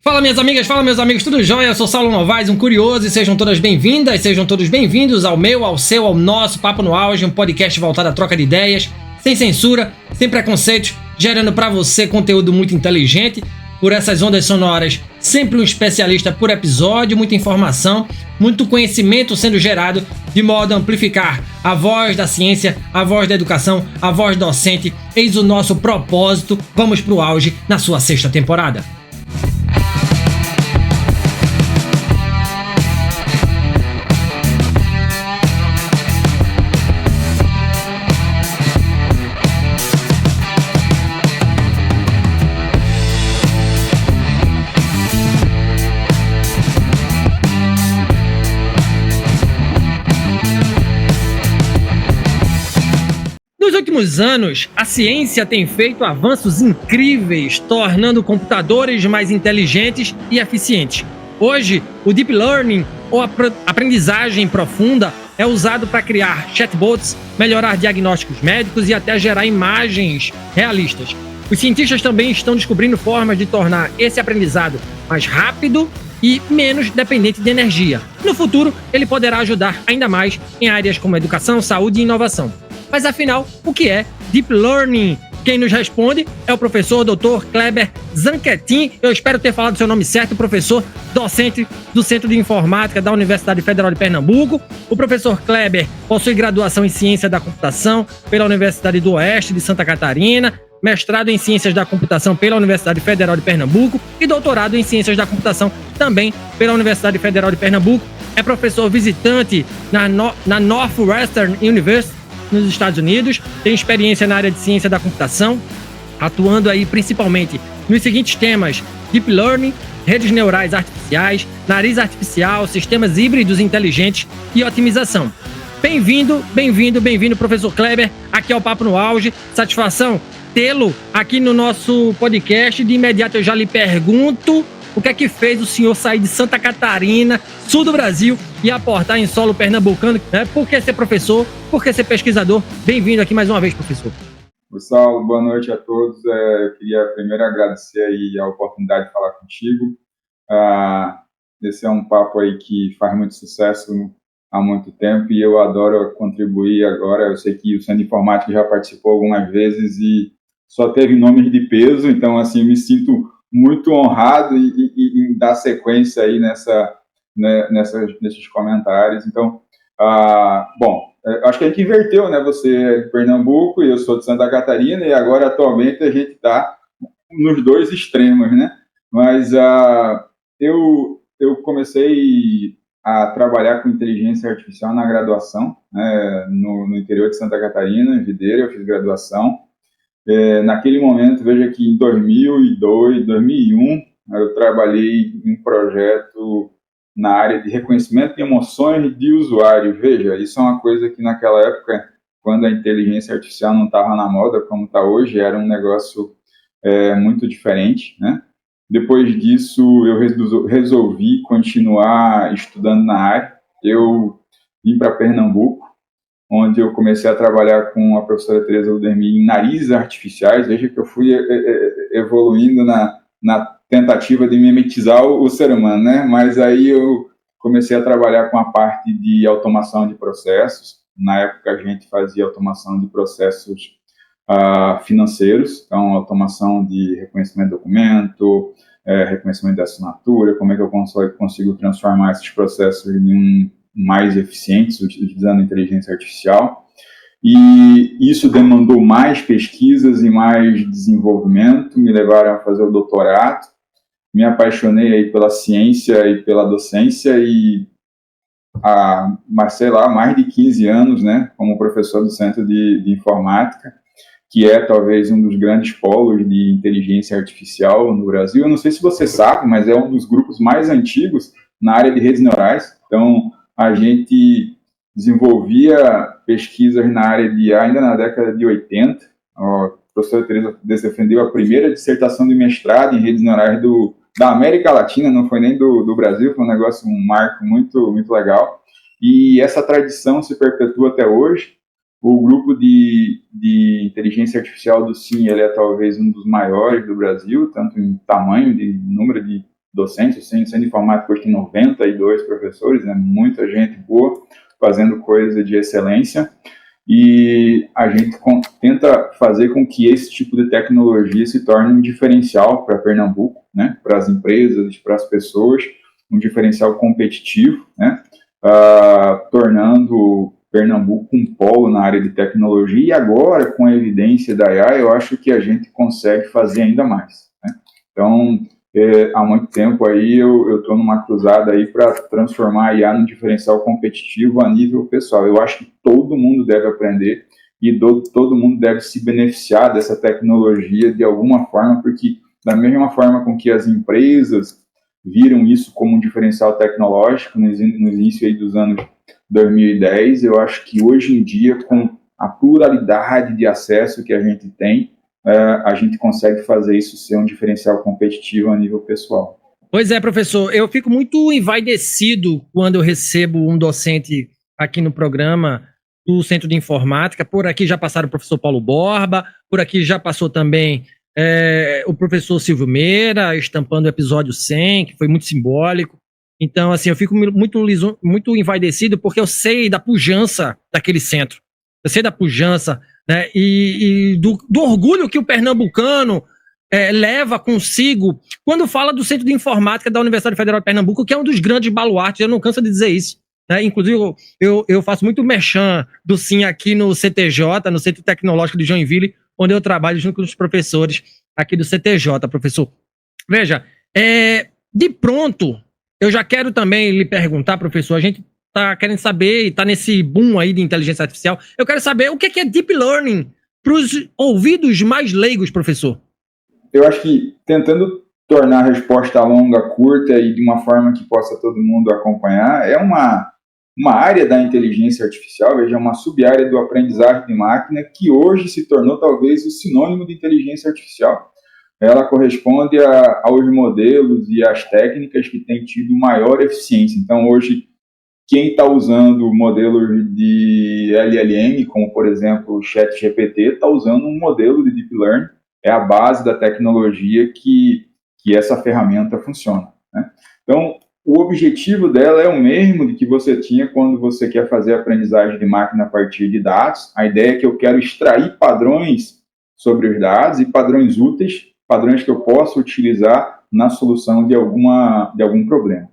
Fala minhas amigas, fala meus amigos, tudo jóia? Eu sou Saulo Novaes, um curioso, e sejam todas bem-vindas, sejam todos bem-vindos ao meu, ao seu, ao nosso Papo no Auge, um podcast voltado à troca de ideias, sem censura, sem preconceitos, gerando pra você conteúdo muito inteligente, por essas ondas sonoras, sempre um especialista por episódio, muita informação, muito conhecimento sendo gerado, de modo a amplificar a voz da ciência, a voz da educação, a voz docente. Eis o nosso propósito, vamos pro auge na sua sexta temporada. Nos últimos anos, a ciência tem feito avanços incríveis, tornando computadores mais inteligentes e eficientes. Hoje, o Deep Learning, ou aprendizagem profunda, é usado para criar chatbots, melhorar diagnósticos médicos e até gerar imagens realistas. Os cientistas também estão descobrindo formas de tornar esse aprendizado mais rápido e menos dependente de energia. No futuro, ele poderá ajudar ainda mais em áreas como educação, saúde e inovação. Mas afinal, o que é Deep Learning? Quem nos responde é o professor Dr. Kleber Zanquetin. Eu espero ter falado seu nome certo, professor docente do Centro de Informática da Universidade Federal de Pernambuco. O professor Kleber possui graduação em Ciência da Computação pela Universidade do Oeste de Santa Catarina, mestrado em Ciências da Computação pela Universidade Federal de Pernambuco e doutorado em Ciências da Computação também pela Universidade Federal de Pernambuco. É professor visitante na Northwestern University, nos Estados Unidos, tem experiência na área de ciência da computação, atuando aí principalmente nos seguintes temas: Deep Learning, redes neurais artificiais, nariz artificial, sistemas híbridos inteligentes e otimização. Bem-vindo, professor Kleber, aqui ao Papo no Auge. Satisfação tê-lo aqui no nosso podcast. De imediato eu já lhe pergunto: o que é que fez o senhor sair de Santa Catarina, sul do Brasil, e aportar em solo pernambucano? Por que ser professor? Por que ser pesquisador? Bem-vindo aqui mais uma vez, professor. Pessoal, boa noite a todos. Eu queria primeiro agradecer aí a oportunidade de falar contigo. Esse é um papo aí que faz muito sucesso há muito tempo e eu adoro contribuir agora. Eu sei que o Centro de Informática já participou algumas vezes e só teve nomes de peso, então assim, eu me sinto muito honrado em dar sequência aí nesses comentários. Então, acho que a gente inverteu, né? Você é de Pernambuco e eu sou de Santa Catarina, e agora atualmente a gente está nos dois extremos, né? Mas eu comecei a trabalhar com inteligência artificial na graduação, né? No interior de Santa Catarina, em Videira, eu fiz graduação. Naquele momento, veja que em 2002, 2001, eu trabalhei em um projeto na área de reconhecimento de emoções de usuário. Veja, isso é uma coisa que naquela época, quando a inteligência artificial não estava na moda como está hoje, era um negócio muito diferente, né? Depois disso, eu resolvi continuar estudando na área. Eu vim para Pernambuco, onde eu comecei a trabalhar com a professora Teresa Ludermi em narizes artificiais. Veja que eu fui evoluindo na tentativa de mimetizar o ser humano, né? Mas aí eu comecei a trabalhar com a parte de automação de processos. Na época, a gente fazia automação de processos financeiros, então automação de reconhecimento de documento, reconhecimento de assinatura, como é que eu consigo transformar esses processos em mais eficientes, utilizando inteligência artificial. E isso demandou mais pesquisas e mais desenvolvimento, me levaram a fazer o doutorado, me apaixonei aí pela ciência e pela docência, e há, mais de 15 anos, né, como professor do Centro de Informática, que é talvez um dos grandes polos de inteligência artificial no Brasil. Eu não sei se você sabe, mas é um dos grupos mais antigos na área de redes neurais. Então, a gente desenvolvia pesquisas na área de IA ainda na década de 80. A professora Teresa defendeu a primeira dissertação de mestrado em redes neurais da América Latina, não foi nem do Brasil, foi um marco muito, muito legal. E essa tradição se perpetua até hoje. O grupo de inteligência artificial do CIN, ele é talvez um dos maiores do Brasil, tanto em tamanho, de número de docentes. O Centro de Informática hoje tem 92 professores, né, muita gente boa fazendo coisa de excelência, e a gente tenta fazer com que esse tipo de tecnologia se torne um diferencial para Pernambuco, né, para as empresas, para as pessoas, um diferencial competitivo, né, tornando Pernambuco um polo na área de tecnologia, e agora, com a evidência da IA, eu acho que a gente consegue fazer ainda mais, né? Então, há muito tempo aí eu estou numa cruzada aí para transformar a IA num diferencial competitivo a nível pessoal. Eu acho que todo mundo deve aprender e todo mundo deve se beneficiar dessa tecnologia de alguma forma, porque da mesma forma com que as empresas viram isso como um diferencial tecnológico no início aí dos anos 2010, eu acho que hoje em dia, com a pluralidade de acesso que a gente tem, a gente consegue fazer isso ser um diferencial competitivo a nível pessoal. Pois é, professor, eu fico muito envaidecido quando eu recebo um docente aqui no programa do Centro de Informática. Por aqui já passaram o professor Paulo Borba, por aqui já passou também o professor Silvio Meira, estampando o episódio 100, que foi muito simbólico. Então, assim, eu fico muito envaidecido porque eu sei da pujança daquele centro. Eu sei da pujança, né, e do orgulho que o pernambucano leva consigo quando fala do Centro de Informática da Universidade Federal de Pernambuco, que é um dos grandes baluartes, eu não canso de dizer isso, né? Inclusive, eu faço muito merchan do SIM aqui no CTJ, no Centro Tecnológico de Joinville, onde eu trabalho junto com os professores aqui do CTJ, professor. Veja, de pronto, eu já quero também lhe perguntar, professor, a gente está querendo saber, está nesse boom aí de inteligência artificial, eu quero saber o que é Deep Learning para os ouvidos mais leigos, professor. Eu acho que tentando tornar a resposta longa, curta e de uma forma que possa todo mundo acompanhar, é uma área da inteligência artificial, veja, uma sub-área do aprendizagem de máquina que hoje se tornou talvez o sinônimo de inteligência artificial. Ela corresponde aos modelos e às técnicas que têm tido maior eficiência. Então, hoje, quem está usando modelos de LLM, como, por exemplo, o ChatGPT, está usando um modelo de Deep Learning. É a base da tecnologia que essa ferramenta funciona, né? Então, o objetivo dela é o mesmo de que você tinha quando você quer fazer aprendizagem de máquina a partir de dados. A ideia é que eu quero extrair padrões sobre os dados e padrões úteis, padrões que eu possa utilizar na solução de algum problema.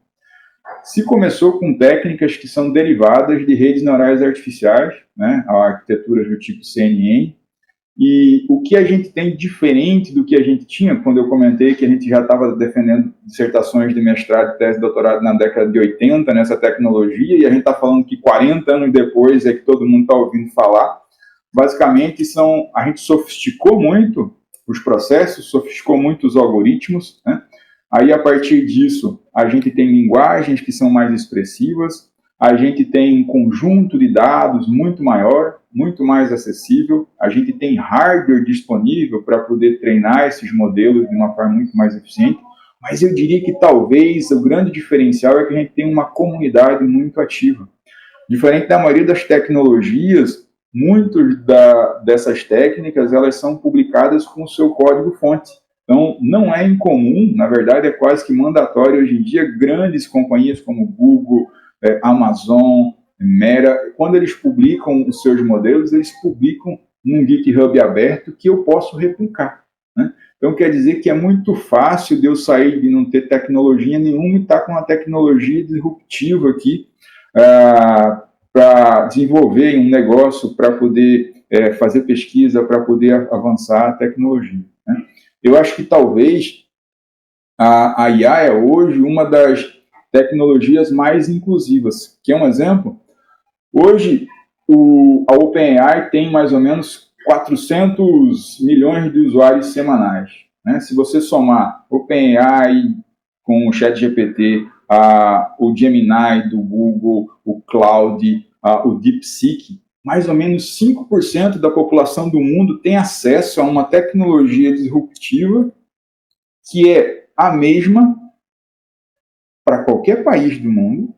Se começou com técnicas que são derivadas de redes neurais artificiais, né, arquiteturas do tipo CNN, e o que a gente tem diferente do que a gente tinha, quando eu comentei que a gente já estava defendendo dissertações de mestrado e tese de doutorado na década de 80 nessa tecnologia, e a gente está falando que 40 anos depois é que todo mundo está ouvindo falar, basicamente a gente sofisticou muito os processos, sofisticou muito os algoritmos, né? Aí, a partir disso, a gente tem linguagens que são mais expressivas, a gente tem um conjunto de dados muito maior, muito mais acessível, a gente tem hardware disponível para poder treinar esses modelos de uma forma muito mais eficiente, mas eu diria que talvez o grande diferencial é que a gente tem uma comunidade muito ativa. Diferente da maioria das tecnologias, muitas dessas técnicas elas são publicadas com o seu código-fonte. Então, não é incomum, na verdade é quase que mandatório hoje em dia, grandes companhias como Google, Amazon, Meta, quando eles publicam os seus modelos, eles publicam num GitHub aberto que eu posso replicar, né? Então, quer dizer que é muito fácil de eu sair de não ter tecnologia nenhuma e estar com uma tecnologia disruptiva aqui para desenvolver um negócio, para poder fazer pesquisa, para poder avançar a tecnologia, né? Eu acho que talvez a IA é hoje uma das tecnologias mais inclusivas. Quer um exemplo? Hoje, a OpenAI tem mais ou menos 400 milhões de usuários semanais, né? Se você somar OpenAI com o ChatGPT, o Gemini do Google, o Claude, o DeepSeek, mais ou menos 5% da população do mundo tem acesso a uma tecnologia disruptiva que é a mesma para qualquer país do mundo,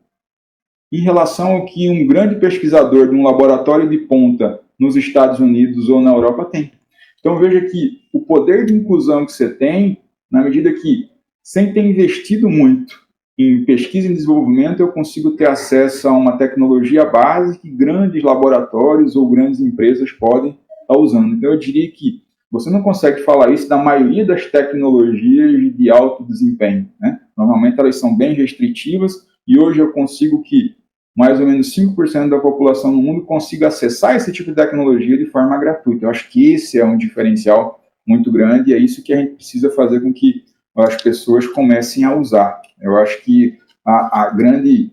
em relação ao que um grande pesquisador de um laboratório de ponta nos Estados Unidos ou na Europa tem. Então veja que o poder de inclusão que você tem, na medida que sem ter investido muito em pesquisa e desenvolvimento, eu consigo ter acesso a uma tecnologia base que grandes laboratórios ou grandes empresas podem estar usando. Então, eu diria que você não consegue falar isso da maioria das tecnologias de alto desempenho, né? Normalmente, elas são bem restritivas e hoje eu consigo que mais ou menos 5% da população no mundo consiga acessar esse tipo de tecnologia de forma gratuita. Eu acho que esse é um diferencial muito grande e é isso que a gente precisa fazer com que as pessoas comecem a usar. Eu acho que a grande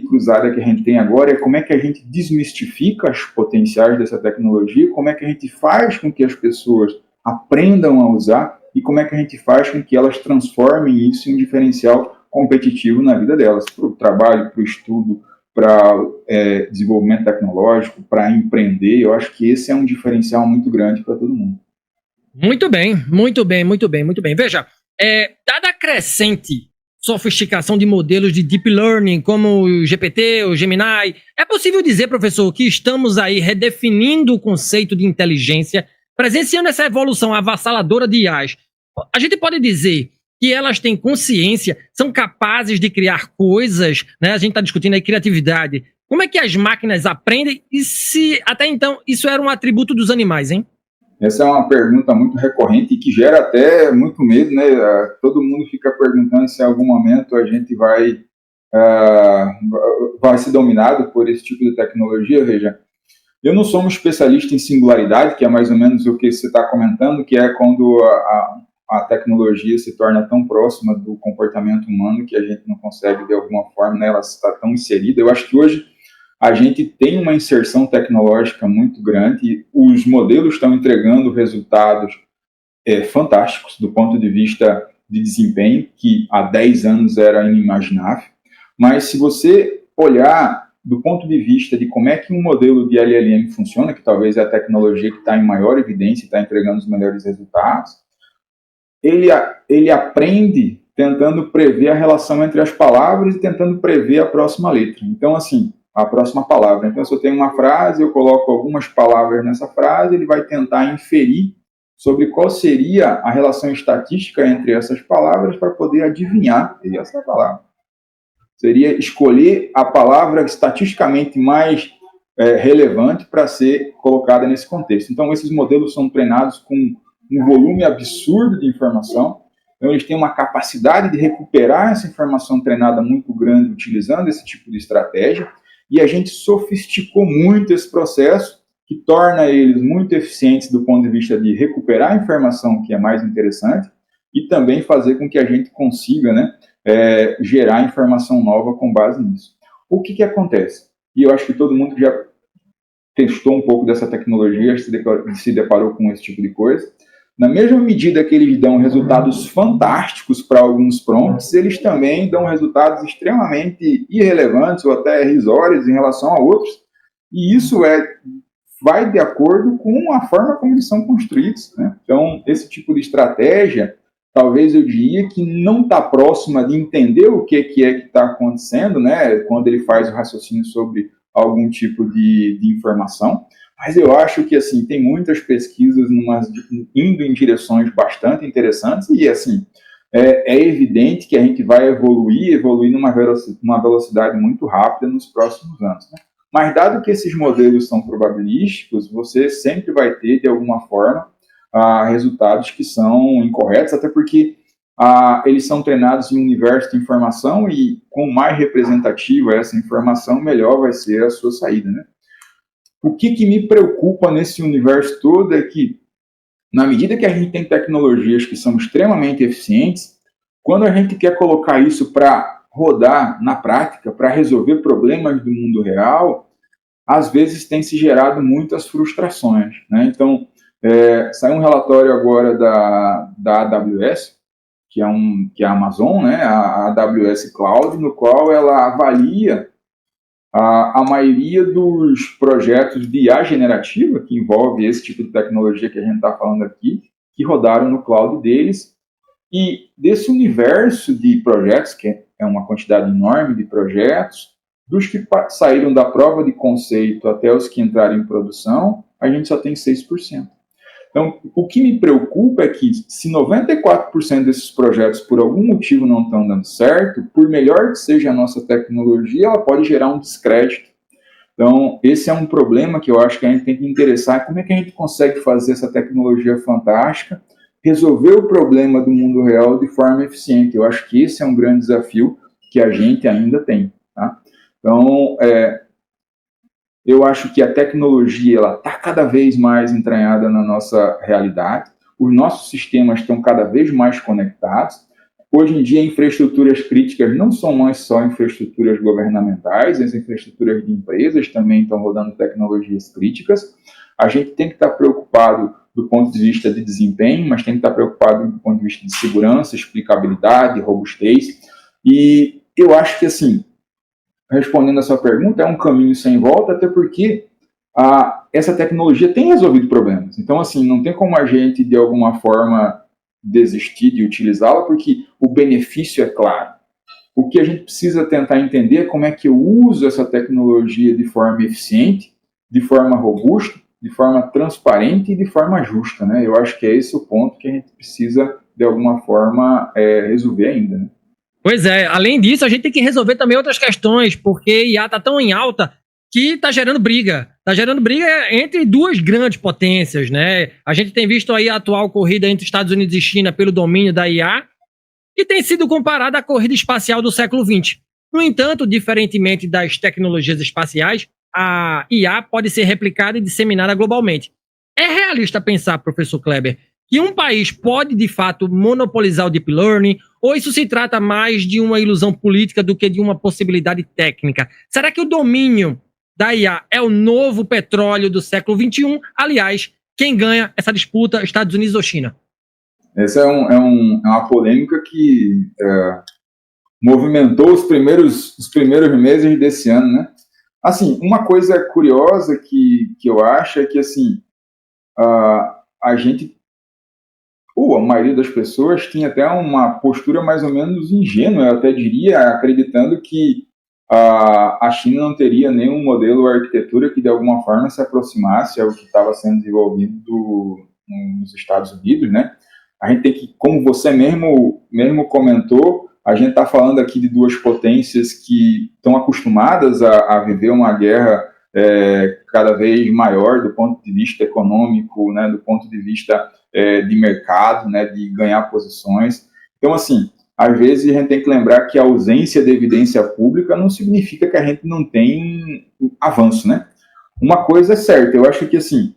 cruzada que a gente tem agora é como é que a gente desmistifica os potenciais dessa tecnologia, como é que a gente faz com que as pessoas aprendam a usar e como é que a gente faz com que elas transformem isso em um diferencial competitivo na vida delas, para o trabalho, para o estudo, para desenvolvimento tecnológico, para empreender. Eu acho que esse é um diferencial muito grande para todo mundo. Muito bem, muito bem, muito bem, muito bem. Veja, dada a crescente sofisticação de modelos de deep learning, como o GPT, o Gemini, é possível dizer, professor, que estamos aí redefinindo o conceito de inteligência, presenciando essa evolução avassaladora de IAs. A gente pode dizer que elas têm consciência, são capazes de criar coisas, né? A gente está discutindo aí criatividade. Como é que as máquinas aprendem e se até então isso era um atributo dos animais, hein? Essa é uma pergunta muito recorrente e que gera até muito medo, né? Todo mundo fica perguntando se em algum momento a gente vai ser dominado por esse tipo de tecnologia. Veja, eu não sou um especialista em singularidade, que é mais ou menos o que você está comentando, que é quando a tecnologia se torna tão próxima do comportamento humano que a gente não consegue, de alguma forma, né, ela está tão inserida. Eu acho que hoje a gente tem uma inserção tecnológica muito grande, os modelos estão entregando resultados fantásticos do ponto de vista de desempenho, que há 10 anos era inimaginável, mas se você olhar do ponto de vista de como é que um modelo de LLM funciona, que talvez é a tecnologia que está em maior evidência e está entregando os melhores resultados, ele aprende tentando prever a relação entre as palavras e tentando prever a próxima letra. Então, assim, a próxima palavra. Então, se eu tenho uma frase, eu coloco algumas palavras nessa frase, ele vai tentar inferir sobre qual seria a relação estatística entre essas palavras para poder adivinhar essa palavra. Seria escolher a palavra estatisticamente mais relevante para ser colocada nesse contexto. Então, esses modelos são treinados com um volume absurdo de informação. Então, eles têm uma capacidade de recuperar essa informação treinada muito grande utilizando esse tipo de estratégia. E a gente sofisticou muito esse processo, que torna eles muito eficientes do ponto de vista de recuperar a informação, que é mais interessante, e também fazer com que a gente consiga, né, gerar informação nova com base nisso. O que acontece? E eu acho que todo mundo já testou um pouco dessa tecnologia, se deparou com esse tipo de coisa. Na mesma medida que eles dão resultados fantásticos para alguns prompts, eles também dão resultados extremamente irrelevantes ou até irrisórios em relação a outros. E isso vai de acordo com a forma como eles são construídos, né? Então, esse tipo de estratégia, talvez eu diria que não está próxima de entender o que está acontecendo, né? Quando ele faz o raciocínio sobre algum tipo de informação. Mas eu acho que, assim, tem muitas pesquisas indo em direções bastante interessantes e, assim, é evidente que a gente vai evoluir numa velocidade muito rápida nos próximos anos, né? Mas, dado que esses modelos são probabilísticos, você sempre vai ter, de alguma forma, resultados que são incorretos, até porque eles são treinados em um universo de informação e, com mais representativa essa informação, melhor vai ser a sua saída, né? O que me preocupa nesse universo todo é que, na medida que a gente tem tecnologias que são extremamente eficientes, quando a gente quer colocar isso para rodar na prática, para resolver problemas do mundo real, às vezes tem se gerado muitas frustrações, né? Então, saiu um relatório agora da AWS, que é a Amazon, né? A AWS Cloud, no qual ela avalia a maioria dos projetos de IA generativa, que envolve esse tipo de tecnologia que a gente está falando aqui, que rodaram no cloud deles, e desse universo de projetos, que é uma quantidade enorme de projetos, dos que saíram da prova de conceito até os que entraram em produção, a gente só tem 6%. Então, o que me preocupa é que se 94% desses projetos por algum motivo não estão dando certo, por melhor que seja a nossa tecnologia, ela pode gerar um descrédito. Então, esse é um problema que eu acho que a gente tem que interessar, como é que a gente consegue fazer essa tecnologia fantástica, resolver o problema do mundo real de forma eficiente. Eu acho que esse é um grande desafio que a gente ainda tem. Tá? Então, eu acho que a tecnologia está cada vez mais entranhada na nossa realidade, os nossos sistemas estão cada vez mais conectados. Hoje em dia, infraestruturas críticas não são mais só infraestruturas governamentais, as infraestruturas de empresas também estão rodando tecnologias críticas. A gente tem que estar preocupado do ponto de vista de desempenho, mas tem que estar preocupado do ponto de vista de segurança, explicabilidade, robustez. E eu acho que, assim, respondendo a sua pergunta, é um caminho sem volta, até porque essa tecnologia tem resolvido problemas. Então, assim, não tem como a gente, de alguma forma, desistir de utilizá-la, porque o benefício é claro. O que a gente precisa tentar entender é como é que eu uso essa tecnologia de forma eficiente, de forma robusta, de forma transparente e de forma justa, né? Eu acho que é esse o ponto que a gente precisa, de alguma forma, resolver ainda, né? Pois é, além disso, a gente tem que resolver também outras questões, porque IA está tão em alta que está gerando briga. Está gerando briga entre duas grandes potências, né? A gente tem visto aí a atual corrida entre Estados Unidos e China pelo domínio da IA, que tem sido comparada à corrida espacial do século XX. No entanto, diferentemente das tecnologias espaciais, a IA pode ser replicada e disseminada globalmente. É realista pensar, professor Kleber, que um país pode, de fato, monopolizar o Deep Learning, ou isso se trata mais de uma ilusão política do que de uma possibilidade técnica? Será que o domínio da IA é o novo petróleo do século XXI? Aliás, quem ganha essa disputa, Estados Unidos ou China? Essa é uma polêmica que movimentou os primeiros meses desse ano, né? Assim, uma coisa curiosa que eu acho é que, assim, a gente, ou a maioria das pessoas, tinha até uma postura mais ou menos ingênua, eu até diria, acreditando que a China não teria nenhum modelo ou arquitetura que, de alguma forma, se aproximasse ao que estava sendo desenvolvido nos Estados Unidos, né? A gente tem que, como você mesmo comentou, a gente está falando aqui de duas potências que estão acostumadas a viver uma guerra cada vez maior do ponto de vista econômico, né, do ponto de vista de mercado, né, de ganhar posições. Então, assim, às vezes a gente tem que lembrar que a ausência de evidência pública não significa que a gente não tem avanço, né? Uma coisa é certa, eu acho que, assim,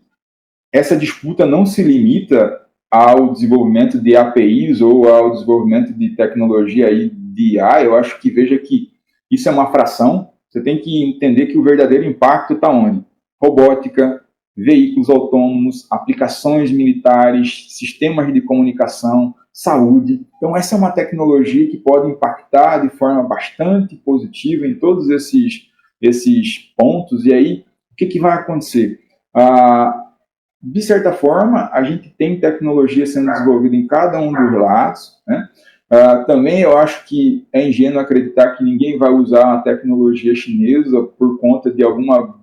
essa disputa não se limita ao desenvolvimento de APIs ou ao desenvolvimento de tecnologia aí de IA. Eu acho que, veja que isso é uma fração. Você tem que entender que o verdadeiro impacto está onde? Robótica, veículos autônomos, aplicações militares, sistemas de comunicação, saúde. Então, essa é uma tecnologia que pode impactar de forma bastante positiva em todos esses pontos. E aí, o que vai acontecer? De certa forma, a gente tem tecnologia sendo desenvolvida em cada um dos lados, né? Também eu acho que é ingênuo acreditar que ninguém vai usar a tecnologia chinesa por conta de alguma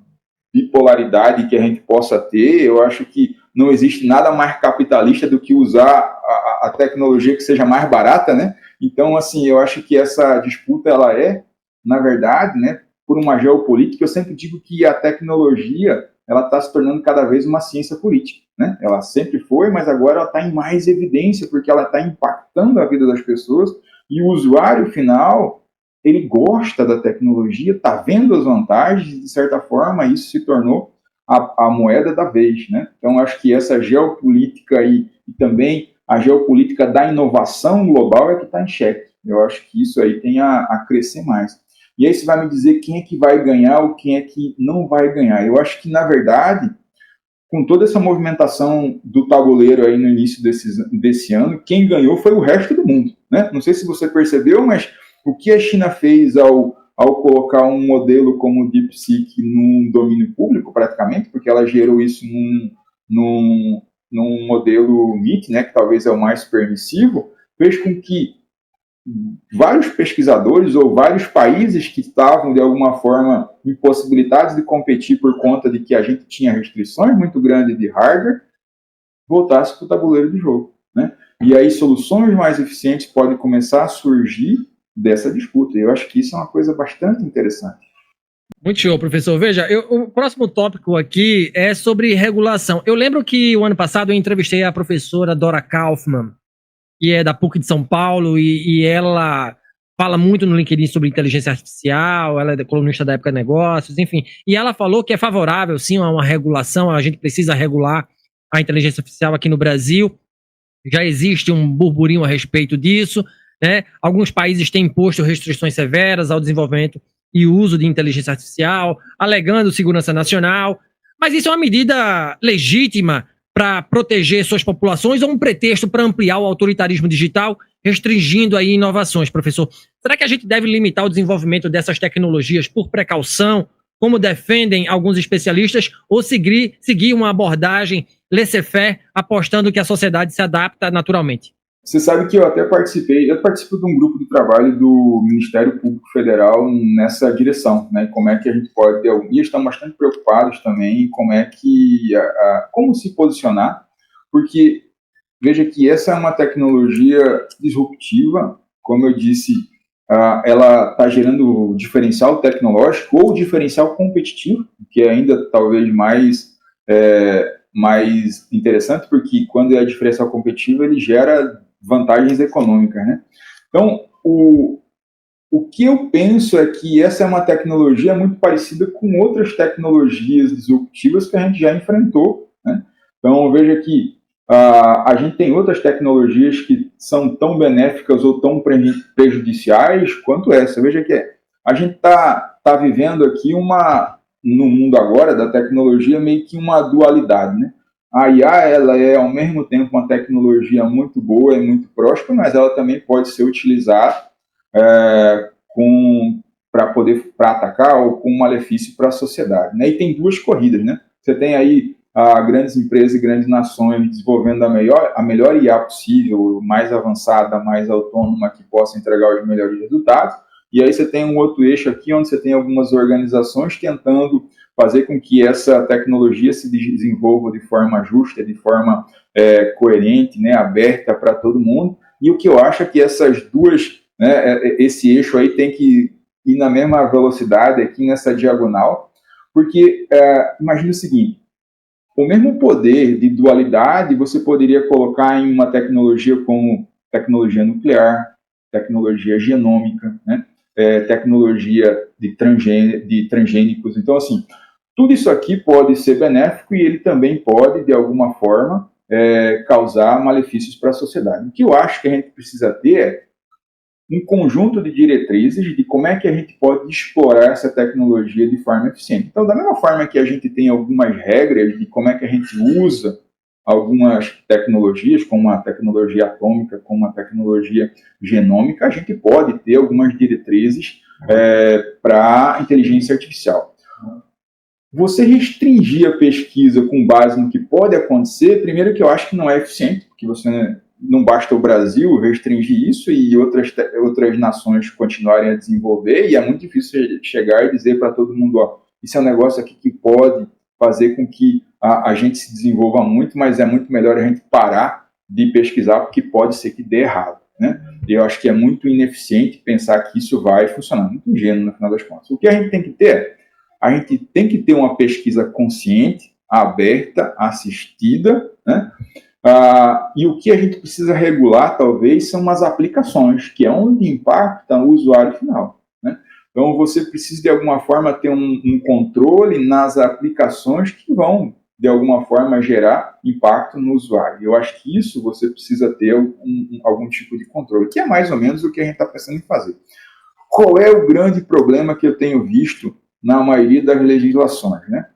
bipolaridade que a gente possa ter. Eu acho que não existe nada mais capitalista do que usar a tecnologia que seja mais barata, né? Então, assim, eu acho que essa disputa, ela na verdade, né, por uma geopolítica. Eu sempre digo que a tecnologia, ela está se tornando cada vez uma ciência política, né? Ela sempre foi, mas agora ela está em mais evidência, porque ela está impactando a vida das pessoas, e o usuário final, ele gosta da tecnologia, está vendo as vantagens, e de certa forma isso se tornou a moeda da vez, né? Então, acho que essa geopolítica aí, e também a geopolítica da inovação global é que está em xeque. Eu acho que isso aí tem a crescer mais. E aí você vai me dizer quem é que vai ganhar ou quem é que não vai ganhar. Eu acho que, na verdade, com toda essa movimentação do tabuleiro aí no início desse ano, quem ganhou foi o resto do mundo, né? Não sei se você percebeu, mas o que a China fez ao colocar um modelo como o DeepSeek num domínio público, praticamente, porque ela gerou isso num modelo MIT, né, que talvez é o mais permissivo, fez com que vários pesquisadores ou vários países que estavam, de alguma forma, impossibilitados de competir por conta de que a gente tinha restrições muito grandes de hardware, voltasse para o tabuleiro do jogo, né? E aí soluções mais eficientes podem começar a surgir dessa disputa. E eu acho que isso é uma coisa bastante interessante. Muito show, professor. Veja, o próximo tópico aqui é sobre regulação. Eu lembro que o ano passado eu entrevistei a professora Dora Kaufmann, que é da PUC de São Paulo, e ela fala muito no LinkedIn sobre inteligência artificial, ela é colunista da Época de Negócios, enfim. E ela falou que é favorável, sim, a uma regulação, a gente precisa regular a inteligência artificial aqui no Brasil. Já existe um burburinho a respeito disso, né? Alguns países têm imposto restrições severas ao desenvolvimento e uso de inteligência artificial, alegando segurança nacional. Mas isso é uma medida legítima para proteger suas populações ou um pretexto para ampliar o autoritarismo digital, restringindo aí inovações, professor? Será que a gente deve limitar o desenvolvimento dessas tecnologias por precaução, como defendem alguns especialistas, ou seguir uma abordagem laissez-faire, apostando que a sociedade se adapta naturalmente? Você sabe que eu participo de um grupo de trabalho do Ministério Público Federal nessa direção, né? Como é que a gente pode, e estão bastante preocupados também em como é que, como se posicionar, porque veja que essa é uma tecnologia disruptiva, como eu disse, ela está gerando diferencial tecnológico ou diferencial competitivo, que é ainda talvez mais interessante, porque quando é diferencial competitivo, ele gera vantagens econômicas, né? Então, o que eu penso é que essa é uma tecnologia muito parecida com outras tecnologias disruptivas que a gente já enfrentou, né? Então, veja que a gente tem outras tecnologias que são tão benéficas ou tão prejudiciais quanto essa. Veja que a gente tá vivendo aqui no mundo agora da tecnologia, meio que uma dualidade, né? A IA, ela é ao mesmo tempo uma tecnologia muito boa e muito próspera, mas ela também pode ser utilizada para atacar ou com malefício para a sociedade, né? E tem duas corridas, né? Você tem aí grandes empresas e grandes nações desenvolvendo a melhor IA possível, mais avançada, mais autônoma, que possa entregar os melhores resultados. E aí você tem um outro eixo aqui, onde você tem algumas organizações tentando fazer com que essa tecnologia se desenvolva de forma justa, de forma coerente, né, aberta para todo mundo. E o que eu acho é que essas duas, né, esse eixo aí tem que ir na mesma velocidade aqui nessa diagonal, porque imagine o seguinte: o mesmo poder de dualidade você poderia colocar em uma tecnologia como tecnologia nuclear, tecnologia genômica, né? Tecnologia de transgênicos. Então, assim, tudo isso aqui pode ser benéfico e ele também pode, de alguma forma, causar malefícios para a sociedade. O que eu acho que a gente precisa ter é um conjunto de diretrizes de como é que a gente pode explorar essa tecnologia de forma eficiente. Então, da mesma forma que a gente tem algumas regras de como é que a gente usa algumas tecnologias, como a tecnologia atômica, como a tecnologia genômica, a gente pode ter algumas diretrizes para a inteligência artificial. Você restringir a pesquisa com base no que pode acontecer, primeiro que eu acho que não é eficiente, porque você não basta o Brasil restringir isso e outras nações continuarem a desenvolver, e é muito difícil chegar e dizer para todo mundo, ó, isso é um negócio aqui que pode fazer com que a gente se desenvolva muito, mas é muito melhor a gente parar de pesquisar, porque pode ser que dê errado, né? E eu acho que é muito ineficiente pensar que isso vai funcionar, muito ingênuo no final das contas. O que a gente tem que ter a gente tem que ter uma pesquisa consciente, aberta, assistida, né? E o que a gente precisa regular, talvez, são as aplicações, que é onde impacta o usuário final, né? Então, você precisa, de alguma forma, ter um controle nas aplicações que vão, de alguma forma, gerar impacto no usuário. Eu acho que isso você precisa ter algum tipo de controle, que é mais ou menos o que a gente está pensando em fazer. Qual é o grande problema que eu tenho visto na maioria das legislações, né?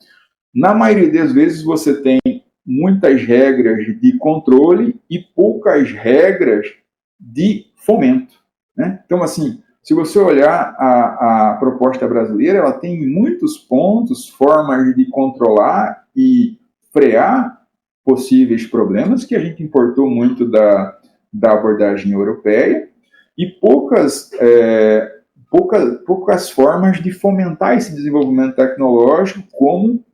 Na maioria das vezes você tem muitas regras de controle e poucas regras de fomento, né? Então, assim, se você olhar a proposta brasileira, ela tem muitos pontos, formas de controlar e frear possíveis problemas que a gente importou muito da abordagem europeia e poucas formas de fomentar esse desenvolvimento tecnológico como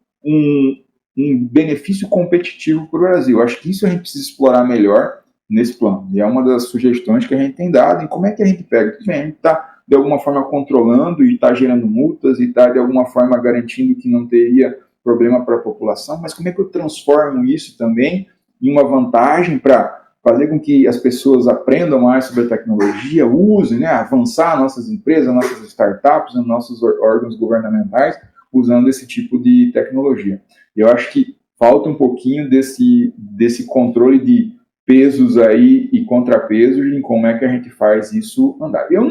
um benefício competitivo para o Brasil. Acho que isso a gente precisa explorar melhor nesse plano. E é uma das sugestões que a gente tem dado em como é que a gente pega. A gente está, de alguma forma, controlando e está gerando multas e está, de alguma forma, garantindo que não teria problema para a população, mas como é que eu transformo isso também em uma vantagem para fazer com que as pessoas aprendam mais sobre a tecnologia, usem, né, avançar nossas empresas, nossas startups, nossos órgãos governamentais, usando esse tipo de tecnologia. Eu acho que falta um pouquinho desse controle de pesos aí e contrapesos em como é que a gente faz isso andar. Eu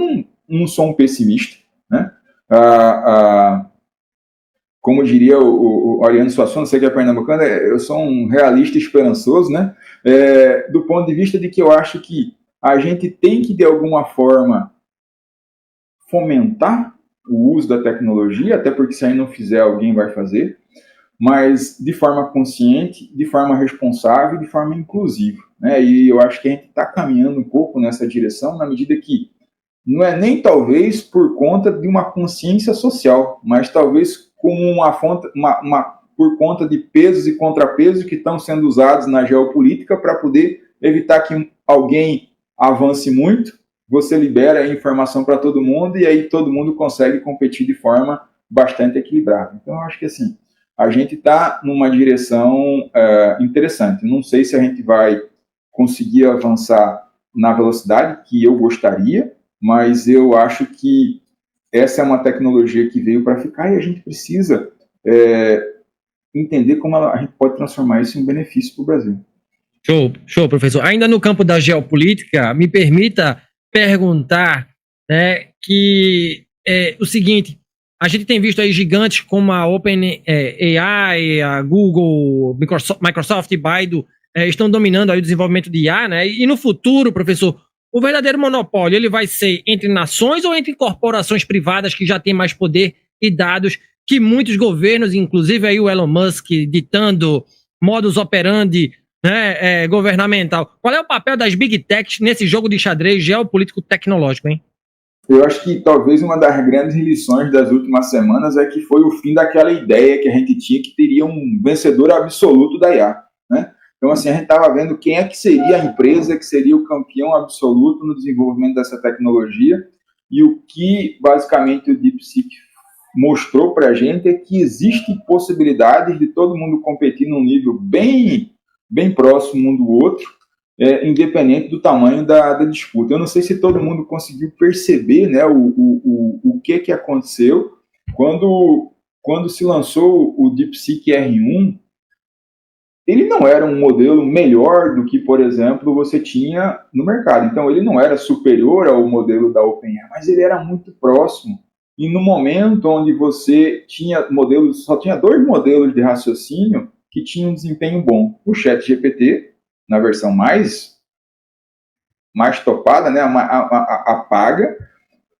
não sou um pessimista, né? Como diria o Ariano Suassuna, você que é pernambucano, eu sou um realista esperançoso, né? Do ponto de vista de que eu acho que a gente tem que, de alguma forma, fomentar o uso da tecnologia, até porque se a gente não fizer, alguém vai fazer, mas de forma consciente, de forma responsável, de forma inclusiva, né? E eu acho que a gente está caminhando um pouco nessa direção, na medida que não é nem talvez por conta de uma consciência social, mas talvez como por conta de pesos e contrapesos que estão sendo usados na geopolítica para poder evitar que alguém avance muito, você libera a informação para todo mundo e aí todo mundo consegue competir de forma bastante equilibrada. Então, eu acho que assim, a gente está numa direção interessante. Não sei se a gente vai conseguir avançar na velocidade que eu gostaria, mas eu acho que essa é uma tecnologia que veio para ficar e a gente precisa entender como a gente pode transformar isso em um benefício para o Brasil. Show, professor. Ainda no campo da geopolítica, me permita perguntar, né, que o seguinte: a gente tem visto aí gigantes como a OpenAI, a Google, Microsoft e Baidu estão dominando aí o desenvolvimento de IA, né? E no futuro, professor, o verdadeiro monopólio ele vai ser entre nações ou entre corporações privadas que já têm mais poder e dados que muitos governos, inclusive aí o Elon Musk, ditando modus operandi, né, governamental. Qual é o papel das Big Techs nesse jogo de xadrez geopolítico-tecnológico, hein? Eu acho que talvez uma das grandes lições das últimas semanas é que foi o fim daquela ideia que a gente tinha que teria um vencedor absoluto da IA, né? Então, assim, a gente estava vendo quem é que seria a empresa que seria o campeão absoluto no desenvolvimento dessa tecnologia, e o que, basicamente, o DeepSeek mostrou para a gente é que existe possibilidades de todo mundo competir num nível bem próximo um do outro, independente do tamanho da disputa. Eu não sei se todo mundo conseguiu perceber, né, o que aconteceu quando se lançou o DeepSeek R1. Ele não era um modelo melhor do que, por exemplo, você tinha no mercado. Então, ele não era superior ao modelo da OpenAI, mas ele era muito próximo. E no momento onde você tinha modelos, só tinha 2 modelos de raciocínio que tinham um desempenho bom. O ChatGPT, na versão mais topada, né, a paga,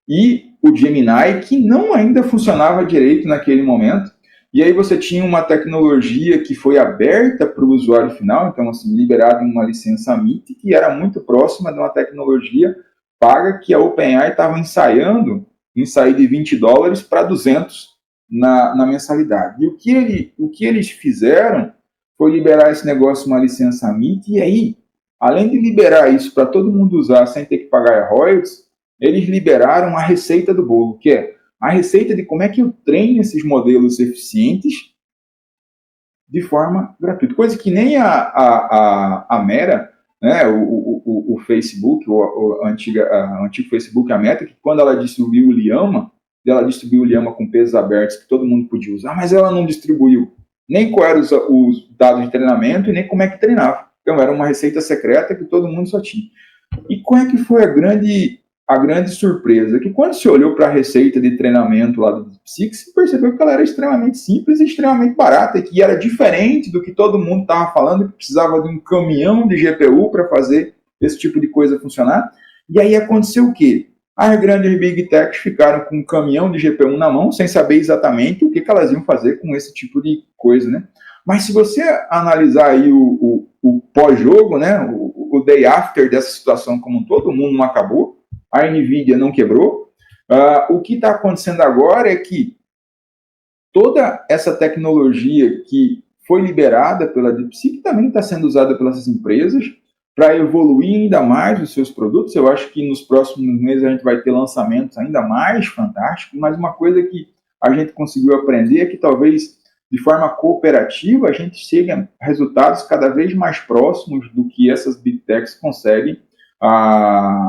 e o Gemini, que não ainda funcionava direito naquele momento. E aí você tinha uma tecnologia que foi aberta para o usuário final, então assim, liberada em uma licença MIT, que era muito próxima de uma tecnologia paga que a OpenAI estava ensaiando em sair de $20 para 200 na mensalidade. E o que eles fizeram foi liberar esse negócio uma licença MIT, e aí, além de liberar isso para todo mundo usar sem ter que pagar royalties, eles liberaram a receita do bolo, que é a receita de como é que eu treino esses modelos eficientes de forma gratuita. Coisa que nem a Meta, né, o Facebook, o antigo Facebook, a Meta, que quando ela distribuiu o Llama com pesos abertos que todo mundo podia usar, mas ela não distribuiu nem quais eram os dados de treinamento e nem como é que treinava. Então era uma receita secreta que todo mundo só tinha. E qual é que foi a grande surpresa? Que quando se olhou para a receita de treinamento lá do DeepSeek, se percebeu que ela era extremamente simples e extremamente barata, e que era diferente do que todo mundo estava falando, que precisava de um caminhão de GPU para fazer esse tipo de coisa funcionar. E aí aconteceu o quê? As grandes Big Techs ficaram com um caminhão de GPU na mão, sem saber exatamente o que elas iam fazer com esse tipo de coisa, né? Mas se você analisar aí o pós-jogo, né, o day after dessa situação como um todo, o mundo não acabou, a NVIDIA não quebrou. O que está acontecendo agora é que toda essa tecnologia que foi liberada pela DeepSeek, que também está sendo usada pelas empresas para evoluir ainda mais os seus produtos. Eu acho que nos próximos meses a gente vai ter lançamentos ainda mais fantásticos, mas uma coisa que a gente conseguiu aprender é que talvez de forma cooperativa a gente chegue a resultados cada vez mais próximos do que essas Big Techs conseguem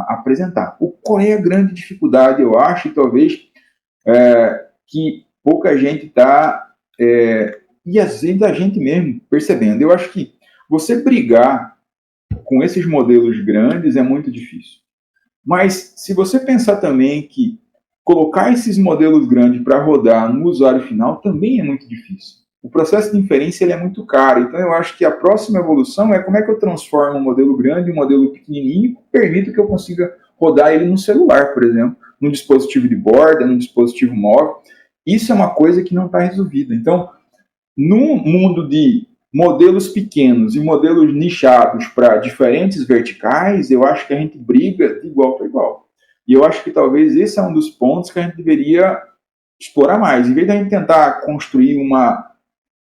apresentar. Qual é a grande dificuldade, eu acho, talvez, que pouca gente está, e às vezes a gente mesmo percebendo. Eu acho que você brigar com esses modelos grandes é muito difícil. Mas se você pensar também que colocar esses modelos grandes para rodar no usuário final também é muito difícil. O processo de inferência ele é muito caro, então eu acho que a próxima evolução é como é que eu transformo um modelo grande em um modelo pequenininho e permito que eu consiga rodar ele no celular, por exemplo, num dispositivo de borda, num dispositivo móvel. Isso é uma coisa que não está resolvida. Então, num mundo de modelos pequenos e modelos nichados para diferentes verticais, eu acho que a gente briga de igual para igual. E eu acho que talvez esse é um dos pontos que a gente deveria explorar mais. Em vez de a gente tentar construir uma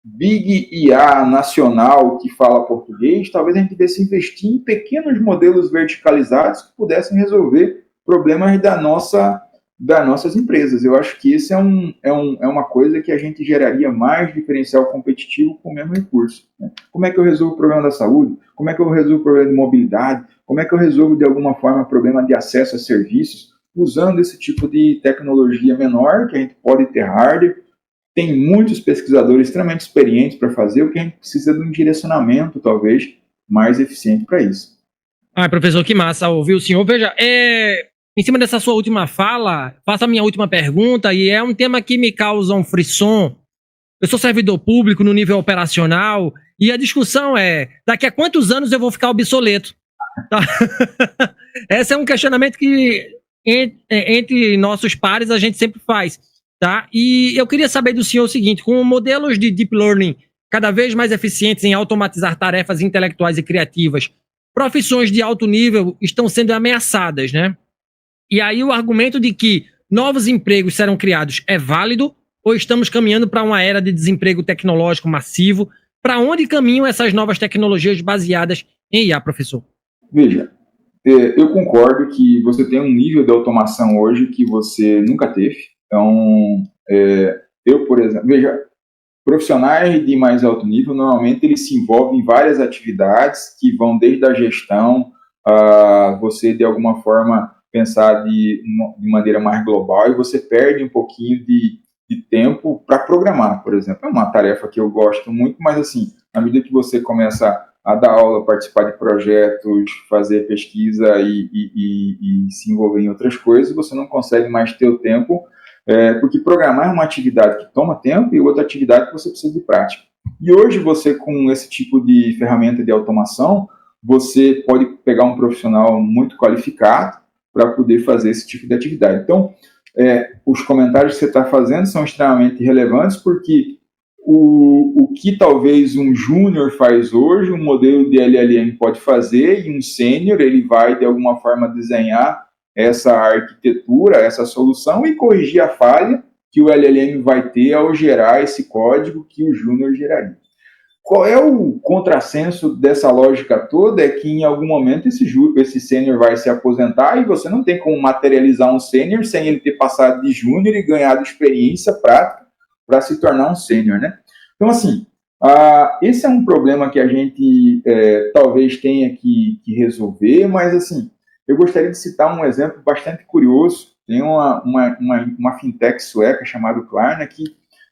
Big IA nacional que fala português, talvez a gente devesse investir em pequenos modelos verticalizados que pudessem resolver problemas das nossas empresas. Eu acho que isso é uma coisa que a gente geraria mais diferencial competitivo com o mesmo recurso. Né? Como é que eu resolvo o problema da saúde? Como é que eu resolvo o problema de mobilidade? Como é que eu resolvo, de alguma forma, o problema de acesso a serviços? Usando esse tipo de tecnologia menor, que a gente pode ter hardware. Tem muitos pesquisadores extremamente experientes para fazer, o que a gente precisa de um direcionamento, talvez, mais eficiente para isso. Professor, que massa ouvir o senhor. Veja, em cima dessa sua última fala, faço a minha última pergunta, e é um tema que me causa um frisson. Eu sou servidor público no nível operacional, e a discussão é, daqui a quantos anos eu vou ficar obsoleto? Tá? Esse é um questionamento que entre nossos pares a gente sempre faz. Tá? E eu queria saber do senhor o seguinte, com modelos de deep learning cada vez mais eficientes em automatizar tarefas intelectuais e criativas, profissões de alto nível estão sendo ameaçadas, né? E aí o argumento de que novos empregos serão criados é válido ou estamos caminhando para uma era de desemprego tecnológico massivo? Para onde caminham essas novas tecnologias baseadas em IA, professor? Veja, eu concordo que você tem um nível de automação hoje que você nunca teve. Então, eu, por exemplo, veja, profissionais de mais alto nível, normalmente eles se envolvem em várias atividades que vão desde a gestão, a você, de alguma forma, pensar de maneira mais global, e você perde um pouquinho de tempo para programar, por exemplo. É uma tarefa que eu gosto muito, mas, assim, à medida que você começa a dar aula, participar de projetos, fazer pesquisa e se envolver em outras coisas, você não consegue mais ter o tempo, porque programar é uma atividade que toma tempo e outra atividade que você precisa de prática. E hoje você, com esse tipo de ferramenta de automação, você pode pegar um profissional muito qualificado para poder fazer esse tipo de atividade. Então, os comentários que você está fazendo são extremamente relevantes, porque o que talvez um júnior faz hoje, um modelo de LLM pode fazer, e um sênior ele vai, de alguma forma, desenhar essa arquitetura, essa solução e corrigir a falha que o LLM vai ter ao gerar esse código que o júnior geraria. Qual é o contrassenso dessa lógica toda? É que em algum momento esse sênior vai se aposentar e você não tem como materializar um sênior sem ele ter passado de júnior e ganhado experiência prática para se tornar um sênior, né? Então, assim, esse é um problema que a gente talvez tenha que resolver, mas, assim, eu gostaria de citar um exemplo bastante curioso. Tem uma fintech sueca chamada Klarna, que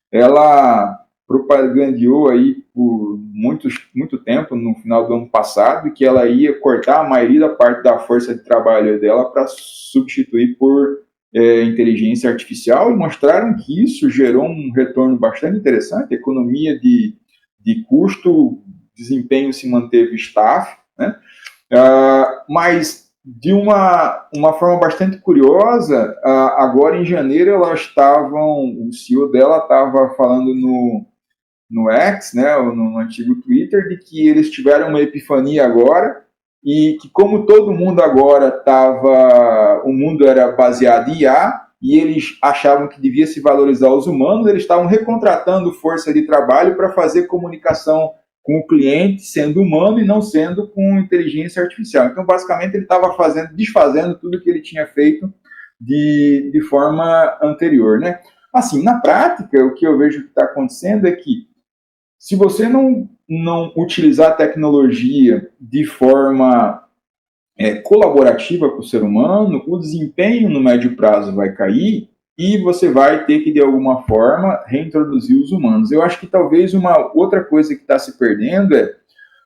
ela propagandeou aí por muito tempo, no final do ano passado, que ela ia cortar a maioria da parte da força de trabalho dela para substituir por inteligência artificial, e mostraram que isso gerou um retorno bastante interessante, economia de custo, desempenho se manteve estável, né? Mas de uma forma bastante curiosa, agora em janeiro o CEO dela estava falando no X, né, no antigo Twitter, de que eles tiveram uma epifania agora, e que como todo mundo agora o mundo era baseado em IA, e eles achavam que devia se valorizar os humanos, eles estavam recontratando força de trabalho para fazer comunicação com o cliente sendo humano e não sendo com inteligência artificial. Então, basicamente, ele estava desfazendo tudo que ele tinha feito de forma anterior, né? Assim, na prática, o que eu vejo que está acontecendo é que se você não utilizar a tecnologia de forma colaborativa com o ser humano, o desempenho no médio prazo vai cair e você vai ter que, de alguma forma, reintroduzir os humanos. Eu acho que talvez uma outra coisa que está se perdendo é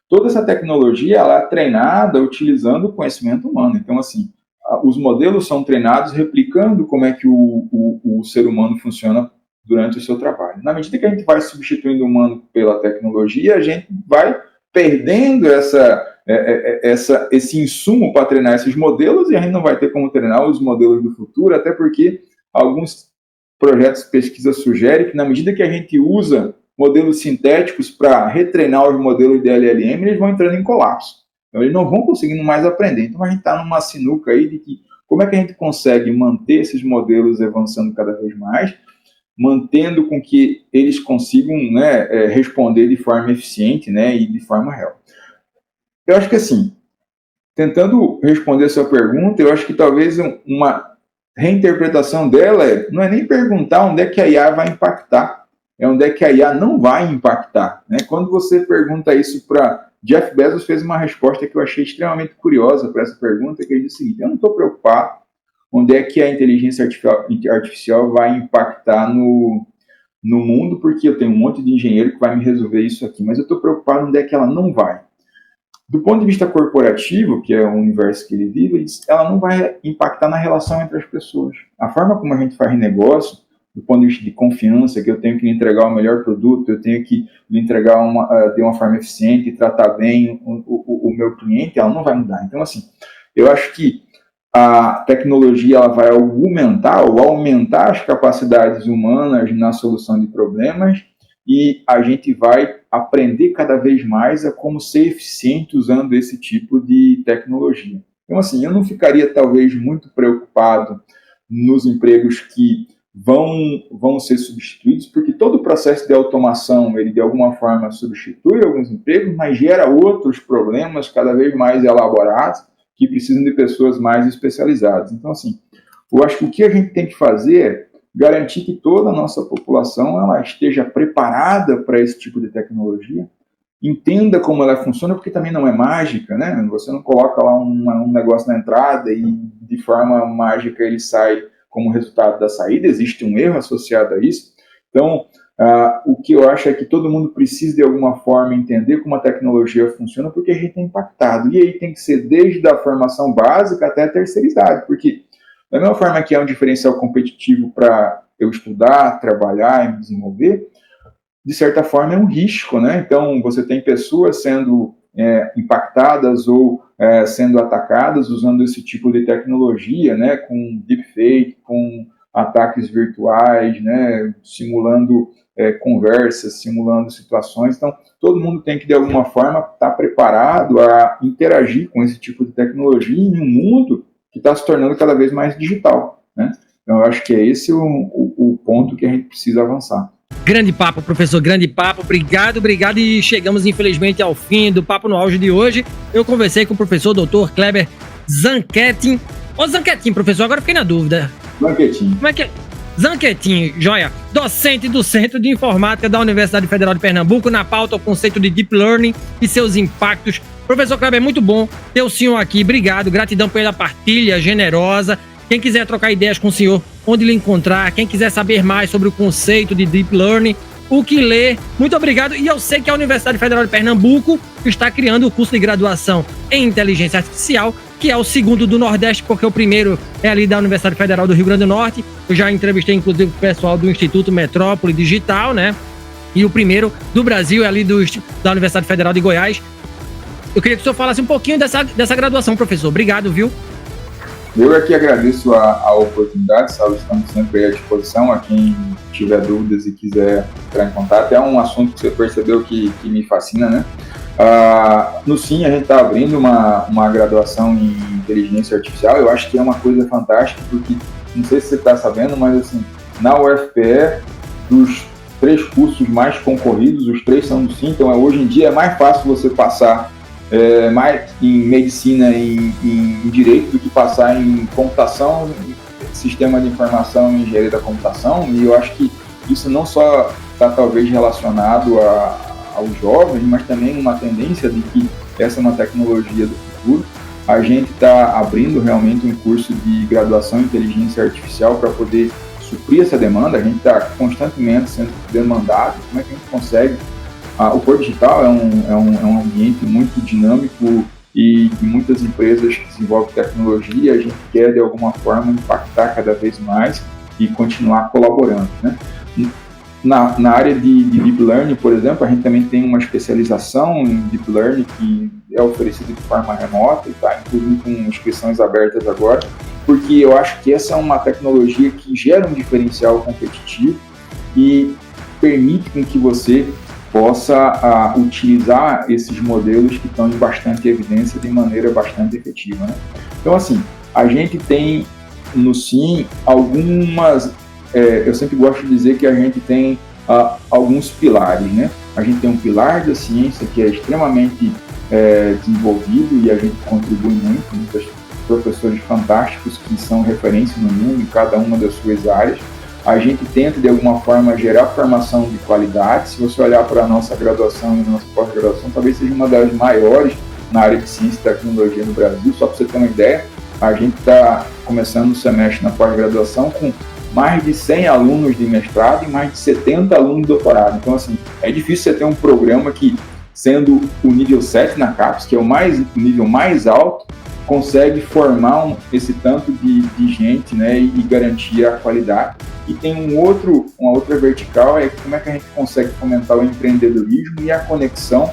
toda essa tecnologia ela é treinada utilizando o conhecimento humano. Então, assim, os modelos são treinados replicando como é que o ser humano funciona durante o seu trabalho. Na medida que a gente vai substituindo o humano pela tecnologia, a gente vai perdendo esse insumo para treinar esses modelos e a gente não vai ter como treinar os modelos do futuro, até porque alguns projetos de pesquisa sugerem que na medida que a gente usa modelos sintéticos para retreinar os modelos de LLM, eles vão entrando em colapso. Então, eles não vão conseguindo mais aprender. Então, a gente está numa sinuca aí de que como é que a gente consegue manter esses modelos avançando cada vez mais, mantendo com que eles consigam, né, responder de forma eficiente, né, e de forma real. Eu acho que, assim, tentando responder a sua pergunta, eu acho que talvez uma reinterpretação dela não é nem perguntar onde é que a IA vai impactar, é onde é que a IA não vai impactar. Né? Quando você pergunta isso para Jeff Bezos, fez uma resposta que eu achei extremamente curiosa para essa pergunta, que ele disse o seguinte: eu não estou preocupado onde é que a inteligência artificial vai impactar no mundo, porque eu tenho um monte de engenheiro que vai me resolver isso aqui, mas eu estou preocupado onde é que ela não vai. Do ponto de vista corporativo, que é o universo que ele vive, ela não vai impactar na relação entre as pessoas. A forma como a gente faz negócio, do ponto de vista de confiança, que eu tenho que lhe entregar o melhor produto, eu tenho que lhe entregar de uma forma eficiente, tratar bem o meu cliente, ela não vai mudar. Então, assim, eu acho que a tecnologia ela vai aumentar as capacidades humanas na solução de problemas e a gente vai aprender cada vez mais a como ser eficiente usando esse tipo de tecnologia. Então, assim, eu não ficaria talvez muito preocupado nos empregos que vão ser substituídos, porque todo o processo de automação, ele de alguma forma substitui alguns empregos, mas gera outros problemas cada vez mais elaborados, que precisam de pessoas mais especializadas. Então, assim, eu acho que o que a gente tem que fazer é garantir que toda a nossa população ela esteja preparada para esse tipo de tecnologia, entenda como ela funciona, porque também não é mágica, né? Você não coloca lá um negócio na entrada e de forma mágica ele sai como resultado da saída, existe um erro associado a isso. Então, o que eu acho é que todo mundo precisa de alguma forma entender como a tecnologia funciona, porque a gente é impactado. E aí tem que ser desde a formação básica até a terceira idade, porque da mesma forma que é um diferencial competitivo para eu estudar, trabalhar e me desenvolver, de certa forma é um risco, né? Então, você tem pessoas sendo impactadas ou sendo atacadas usando esse tipo de tecnologia, né? Com deepfake, com ataques virtuais, né? Simulando conversas, simulando situações. Então, todo mundo tem que, de alguma forma, estar preparado a interagir com esse tipo de tecnologia em um mundo que está se tornando cada vez mais digital, né? Então, eu acho que é esse o ponto que a gente precisa avançar. Grande papo, professor, grande papo. Obrigado. E chegamos, infelizmente, ao fim do Papo no Auge de hoje. Eu conversei com o professor Dr. Kleber Zanquetin. Ô, Zanquetin, professor, agora fiquei na dúvida. Zanquetin. Como é que é? Zanquetin, joia, docente do Centro de Informática da Universidade Federal de Pernambuco, na pauta o conceito de Deep Learning e seus impactos. Professor Kleber, é muito bom ter o senhor aqui. Obrigado, gratidão pela partilha generosa. Quem quiser trocar ideias com o senhor, onde lhe encontrar, quem quiser saber mais sobre o conceito de Deep Learning, o que ler, muito obrigado. E eu sei que a Universidade Federal de Pernambuco está criando o curso de graduação em Inteligência Artificial, que é o segundo do Nordeste, porque o primeiro é ali da Universidade Federal do Rio Grande do Norte. Eu já entrevistei, inclusive, o pessoal do Instituto Metrópole Digital, né? E o primeiro do Brasil é ali da Universidade Federal de Goiás. Eu queria que o senhor falasse um pouquinho dessa graduação, professor. Obrigado, viu? Eu aqui agradeço a oportunidade, sabe? Estamos sempre à disposição a quem tiver dúvidas e quiser entrar em contato. É um assunto que você percebeu que me fascina, né? No SIM, a gente está abrindo uma graduação em inteligência artificial. Eu acho que é uma coisa fantástica, porque não sei se você está sabendo, mas assim, na UFPE, dos 3 cursos mais concorridos, os 3 são do SIM, então hoje em dia é mais fácil você passar mais em medicina e em direito do que passar em computação, sistema de informação e engenharia da computação, e eu acho que isso não só está talvez relacionado aos jovens, mas também uma tendência de que essa é uma tecnologia do futuro. A gente está abrindo realmente um curso de graduação em inteligência artificial para poder suprir essa demanda. A gente está constantemente sendo demandado. Como é que a gente consegue? O Porto Digital é um ambiente muito dinâmico e de muitas empresas que desenvolvem tecnologia. A gente quer, de alguma forma, impactar cada vez mais e continuar colaborando, né? Na área de Deep Learning, por exemplo, a gente também tem uma especialização em Deep Learning que é oferecida de forma remota e está, inclusive, com inscrições abertas agora, porque eu acho que essa é uma tecnologia que gera um diferencial competitivo e permite com que você possa utilizar esses modelos que estão em bastante evidência de maneira bastante efetiva, né? Então, assim, a gente tem no SIM algumas... eu sempre gosto de dizer que a gente tem alguns pilares, né? A gente tem um pilar da ciência que é extremamente desenvolvido e a gente contribui muito, muitos professores fantásticos que são referência no mundo em cada uma das suas áreas. A gente tenta, de alguma forma, gerar formação de qualidade. Se você olhar para a nossa graduação e a nossa pós-graduação, talvez seja uma das maiores na área de ciência e tecnologia no Brasil. Só para você ter uma ideia, a gente está começando o semestre na pós-graduação com mais de 100 alunos de mestrado e mais de 70 alunos de doutorado. Então, assim, é difícil você ter um programa que, sendo o nível 7 na CAPES, que é o nível mais alto, consegue formar esse tanto de gente, né, e garantir a qualidade. E tem uma outra vertical, é como é que a gente consegue fomentar o empreendedorismo e a conexão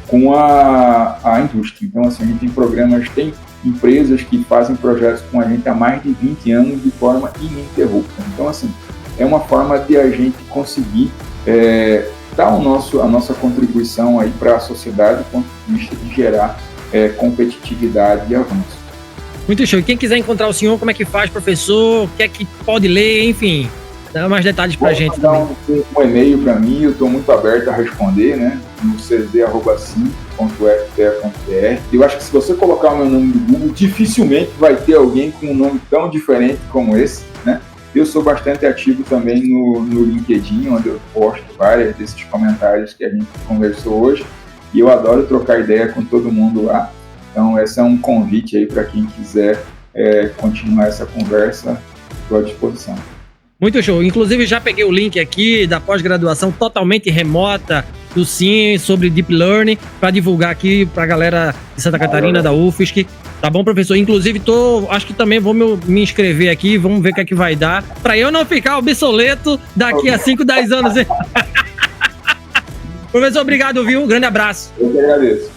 com a indústria. Então, assim, a gente tem programas, tem empresas que fazem projetos com a gente há mais de 20 anos de forma ininterrupta. Então, assim, é uma forma de a gente conseguir dar a nossa contribuição aí para a sociedade do ponto de vista de gerar competitividade e avanço. Muito show. E quem quiser encontrar o senhor, como é que faz, professor? O que é que pode ler? Enfim, dá mais detalhes para a gente. Dá um e-mail para mim, eu estou muito aberto a responder, né? No cz@sim.fpe.br. Eu acho que se você colocar o meu nome no Google, dificilmente vai ter alguém com um nome tão diferente como esse, né? Eu sou bastante ativo também no LinkedIn, onde eu posto vários desses comentários que a gente conversou hoje, e eu adoro trocar ideia com todo mundo lá. Então, esse é um convite aí para quem quiser continuar essa conversa, estou à disposição. Muito show. Inclusive, já peguei o link aqui da pós-graduação totalmente remota do SIM sobre Deep Learning para divulgar aqui para a galera de Santa Catarina, da UFSC. Tá bom, professor? Inclusive, acho que também vou me inscrever aqui, vamos ver o que é que vai dar, para eu não ficar obsoleto daqui a 5, 10 anos. Professor, obrigado, viu? Um grande abraço. Eu que agradeço.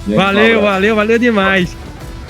Valeu demais.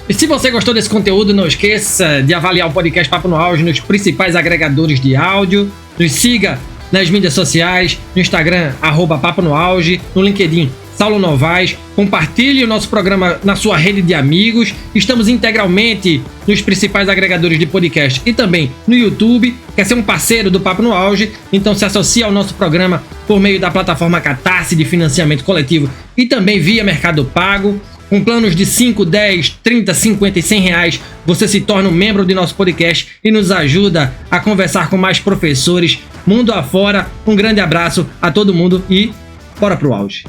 E se você gostou desse conteúdo, não esqueça de avaliar o podcast Papo no Auge nos principais agregadores de áudio. Nos siga nas mídias sociais, no Instagram, @Papo no Auge, no LinkedIn, Saulo Novaes. Compartilhe o nosso programa na sua rede de amigos. Estamos integralmente nos principais agregadores de podcast e também no YouTube. Quer ser um parceiro do Papo no Auge? Então se associe ao nosso programa por meio da plataforma Catarse de financiamento coletivo e também via Mercado Pago. Com planos de 5, 10, 30, 50 e 100 reais, você se torna um membro de nosso podcast e nos ajuda a conversar com mais professores mundo afora. Um grande abraço a todo mundo e bora pro auge.